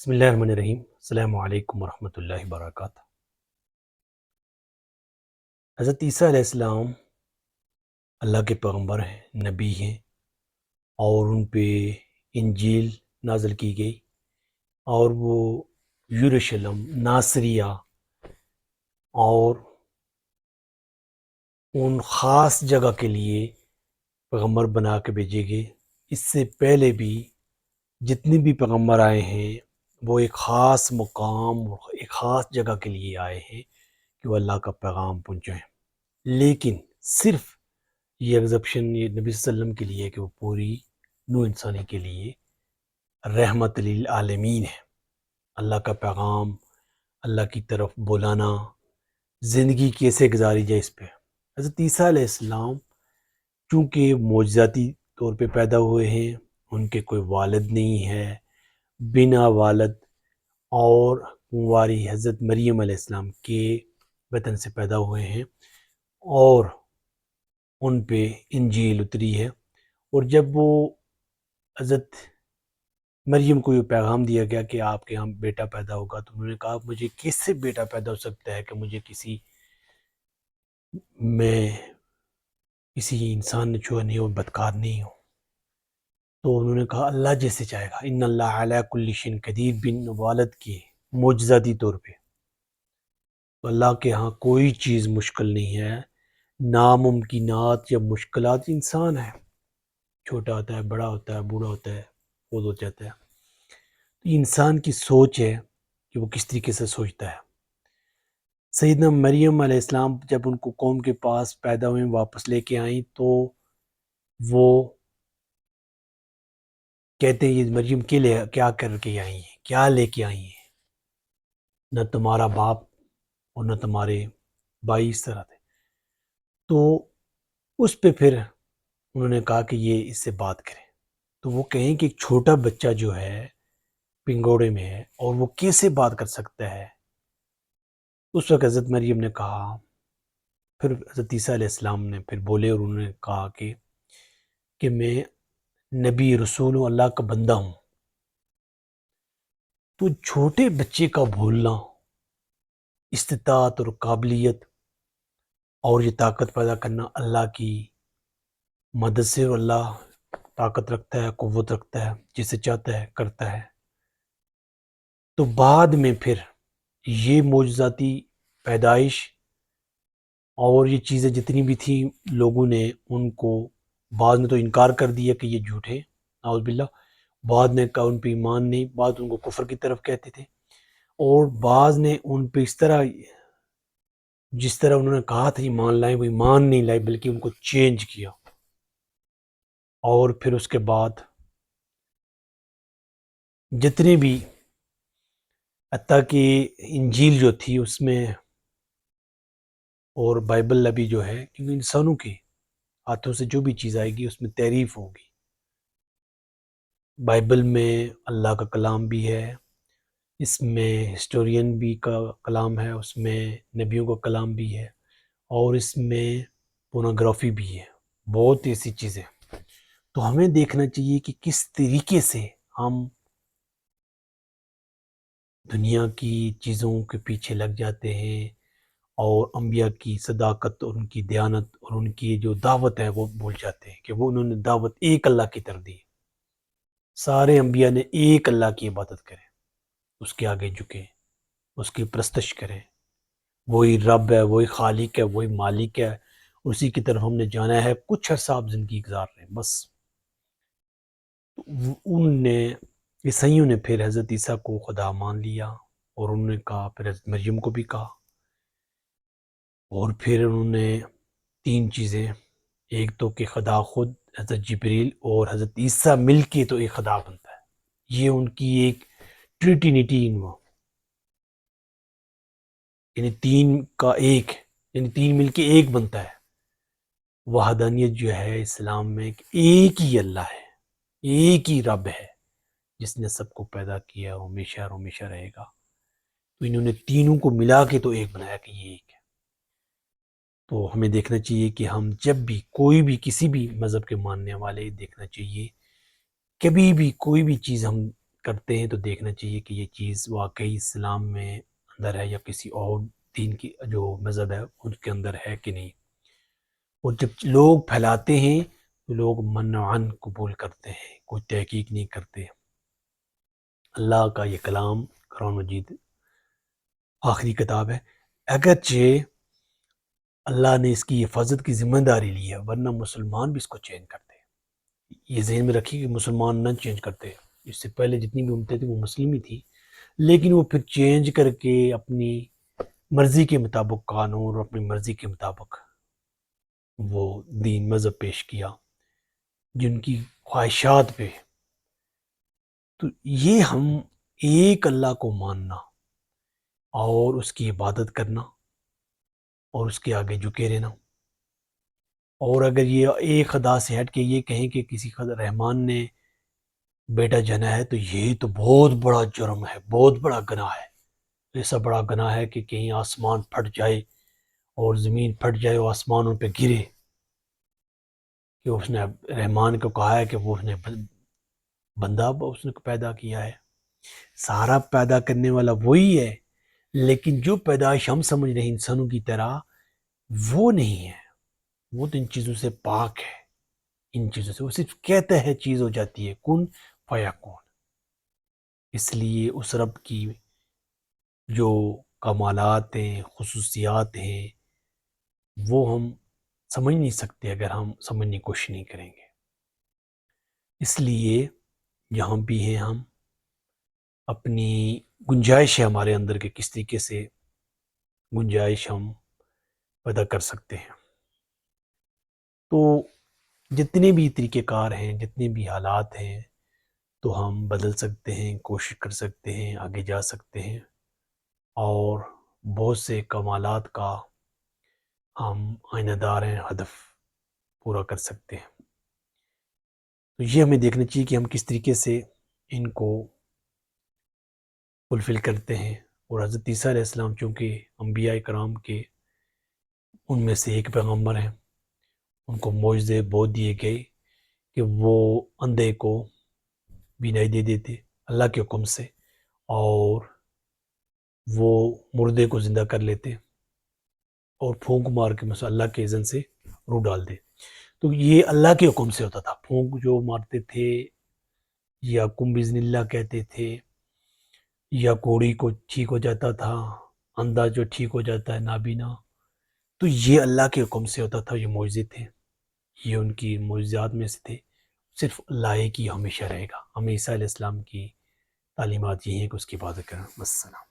بسم اللہ الرحمن الرحیم۔ السلام علیکم ورحمۃ اللہ وبرکاتہ۔ حضرت عیسیٰ علیہ السلام اللہ کے پیغمبر ہیں، نبی ہیں، اور ان پہ انجیل نازل کی گئی، اور وہ یروشلم، ناصریہ اور ان خاص جگہ کے لیے پیغمبر بنا کے بھیجے گئے۔ اس سے پہلے بھی جتنے بھی پیغمبر آئے ہیں وہ ایک خاص مقام اور ایک خاص جگہ کے لیے آئے ہیں کہ وہ اللہ کا پیغام پہنچائیں، لیکن صرف یہ ایگزپشن یہ نبی صلی اللہ علیہ وسلم کے لیے کہ وہ پوری نو انسانی کے لیے رحمت للعالمین ہے۔ اللہ کا پیغام، اللہ کی طرف بلانا، زندگی کیسے گزاری جائے اس پہ۔ حضرت عیسیٰ علیہ السلام چونکہ معجزاتی طور پہ پیدا ہوئے ہیں، ان کے کوئی والد نہیں ہے، بنا والد اور کنواری حضرت مریم علیہ السلام کے بطن سے پیدا ہوئے ہیں، اور ان پہ انجیل اتری ہے۔ اور جب وہ حضرت مریم کو یہ پیغام دیا گیا کہ آپ کے یہاں بیٹا پیدا ہوگا، تو انہوں نے کہا مجھے کیسے بیٹا پیدا ہو سکتا ہے کہ مجھے میں کسی انسان نے چھوا نہیں ہو، بدکار نہیں ہو۔ تو انہوں نے کہا اللہ جیسے چاہے گا، ان اللہ علی کل شیء قدیر، بن والد کے معجزاتی طور پہ۔ تو اللہ کے ہاں کوئی چیز مشکل نہیں ہے۔ ناممکنات یا مشکلات انسان ہے، چھوٹا ہوتا ہے، بڑا ہوتا ہے، بوڑھا ہوتا ہے، فوت ہو جاتا ہے۔ تو انسان کی سوچ ہے کہ وہ کس طریقے سے سوچتا ہے۔ سیدنا مریم علیہ السلام جب ان کو قوم کے پاس پیدا ہوئے، واپس لے کے آئیں، تو وہ کہتے ہیں یہ مریم کیا کر کے آئی ہیں، کیا لے کے آئی ہیں، نہ تمہارا باپ اور نہ تمہارے بھائی اس طرح تھے۔ تو اس پہ پھر انہوں نے کہا کہ یہ اس سے بات کریں۔ تو وہ کہیں کہ ایک چھوٹا بچہ جو ہے پنگوڑے میں ہے اور وہ کیسے بات کر سکتا ہے۔ اس وقت حضرت مریم نے کہا، پھر حضرت عیسیٰ علیہ السلام نے پھر بولے اور انہوں نے کہا کہ میں نبی رسول ہوں، اللہ کا بندہ ہوں۔ تو چھوٹے بچے کا بولنا، استطاعت اور قابلیت اور یہ طاقت پیدا کرنا اللہ کی مدد سے، اور اللہ طاقت رکھتا ہے، قوت رکھتا ہے، جسے چاہتا ہے کرتا ہے۔ تو بعد میں پھر یہ معجزاتی پیدائش اور یہ چیزیں جتنی بھی تھیں، لوگوں نے ان کو، بعض نے تو انکار کر دیا کہ یہ جھوٹے، نعوذ باللہ، بعض نے کہا ان پہ ایمان نہیں، بعض ان کو کفر کی طرف کہتے تھے، اور بعض نے ان پہ اس طرح جس طرح انہوں نے کہا تھا ایمان لائیں، وہ ایمان نہیں لائے، بلکہ ان کو چینج کیا۔ اور پھر اس کے بعد جتنے بھی، حتیٰ کہ انجیل جو تھی اس میں اور بائبل ابھی جو ہے، کیونکہ انسانوں کے ہاتھوں سے جو بھی چیز آئے گی اس میں تعریف ہوگی۔ بائبل میں اللہ کا کلام بھی ہے، اس میں ہسٹورین بھی کا کلام ہے، اس میں نبیوں کا کلام بھی ہے، اور اس میں پورنوگرافی بھی ہے، بہت ایسی چیزیں۔ تو ہمیں دیکھنا چاہیے کہ کس طریقے سے ہم دنیا کی چیزوں کے پیچھے لگ جاتے ہیں، اور انبیاء کی صداقت اور ان کی دیانت اور ان کی جو دعوت ہے وہ بھول جاتے ہیں کہ وہ انہوں نے دعوت ایک اللہ کی طرف دی۔ سارے انبیاء نے ایک اللہ کی عبادت کریں، اس کے آگے جھکیں، اس کی پرستش کریں، وہی رب ہے، وہی خالق ہے، وہی مالک ہے، اسی کی طرف ہم نے جانا ہے، کچھ عرصہ آپ زندگی گزار رہے ہیں بس۔ ان نے، عیسائیوں نے پھر حضرت عیسیٰ کو خدا مان لیا، اور انہوں نے کہا، پھر حضرت مریم کو بھی کہا، اور پھر انہوں نے تین چیزیں، ایک تو کہ خدا خود، حضرت جبریل اور حضرت عیسیٰ مل کے تو ایک خدا بنتا ہے، یہ ان کی ایک ٹریٹینیٹی انوا، یعنی تین کا ایک، یعنی تین مل کے ایک بنتا ہے۔ وحدانیت جو ہے اسلام میں کہ ایک ہی اللہ ہے، ایک ہی رب ہے جس نے سب کو پیدا کیا، ہمیشہ اور ہمیشہ رہے گا۔ تو انہوں نے تینوں کو ملا کے تو ایک بنایا کہ یہ ایک ہے۔ تو ہمیں دیکھنا چاہیے کہ ہم جب بھی کوئی بھی کسی بھی مذہب کے ماننے والے، دیکھنا چاہیے کبھی بھی کوئی بھی چیز ہم کرتے ہیں تو دیکھنا چاہیے کہ یہ چیز واقعی اسلام میں اندر ہے یا کسی اور دین کی جو مذہب ہے ان کے اندر ہے کہ نہیں. اور جب لوگ پھیلاتے ہیں تو لوگ منعن قبول کرتے ہیں، کوئی تحقیق نہیں کرتے. اللہ کا یہ کلام قرآن مجید آخری کتاب ہے، اگرچہ اللہ نے اس کی حفاظت کی ذمہ داری لی ہے، ورنہ مسلمان بھی اس کو چینج کرتے ہیں. یہ ذہن میں رکھیے کہ مسلمان نہ چینج کرتے. اس سے پہلے جتنی بھی امتیں تھیں وہ مسلم ہی تھی، لیکن وہ پھر چینج کر کے اپنی مرضی کے مطابق قانون اور اپنی مرضی کے مطابق وہ دین مذہب پیش کیا جن کی خواہشات پہ. تو یہ ہم ایک اللہ کو ماننا اور اس کی عبادت کرنا اور اس کے آگے جھکے رہنا، اور اگر یہ ایک خدا سے ہٹ کے یہ کہیں کہ کسی خدا رحمان نے بیٹا جنا ہے تو یہ تو بہت بڑا جرم ہے، بہت بڑا گناہ ہے. ایسا بڑا گناہ ہے کہ کہیں آسمان پھٹ جائے اور زمین پھٹ جائے اور آسمانوں پہ گرے کہ اس نے رحمان کو کہا ہے کہ وہ اس نے بندہ اس نے پیدا کیا ہے. سارا پیدا کرنے والا وہی ہے، لیکن جو پیدائش ہم سمجھ رہے ہیں انسانوں کی طرح وہ نہیں ہے. وہ تو ان چیزوں سے پاک ہے، ان چیزوں سے وہ صرف کہتا ہے چیز ہو جاتی ہے، کن فیکون. اس لیے اس رب کی جو کمالات ہیں، خصوصیات ہیں، وہ ہم سمجھ نہیں سکتے اگر ہم سمجھنے کی کوشش نہیں کریں گے. اس لیے جہاں بھی ہیں ہم اپنی گنجائش ہے ہمارے اندر کے کس طریقے سے گنجائش ہم پیدا کر سکتے ہیں. تو جتنے بھی طریقہ کار ہیں، جتنے بھی حالات ہیں، تو ہم بدل سکتے ہیں، کوشش کر سکتے ہیں، آگے جا سکتے ہیں اور بہت سے کمالات کا ہم آئینہ دار ہیں، ہدف پورا کر سکتے ہیں. تو یہ ہمیں دیکھنا چاہیے کہ ہم کس طریقے سے ان کو فلفل کرتے ہیں. اور حضرت عیسیٰ علیہ السلام چونکہ انبیاء کرام کے ان میں سے ایک پیغمبر ہیں، ان کو معجزے بہت دیے گئے کہ وہ اندھے کو بینائی دے دیتے اللہ کے حکم سے، اور وہ مردے کو زندہ کر لیتے اور پھونک مار کے مثلا اللہ کے اذن سے روح ڈال دے. تو یہ اللہ کے حکم سے ہوتا تھا. پھونک جو مارتے تھے یا کم بزن اللہ کہتے تھے، یا کوڑی کو ٹھیک ہو جاتا تھا، اندھا جو ٹھیک ہو جاتا ہے نابینا، تو یہ اللہ کے حکم سے ہوتا تھا. یہ معجزے تھے، یہ ان کی معجزات میں سے تھے. صرف اللہ کی ہمیشہ رہے گا. ہمیں عیسیٰ علیہ السلام کی تعلیمات یہ ہیں کہ اس کی عبادت کریں. السلام.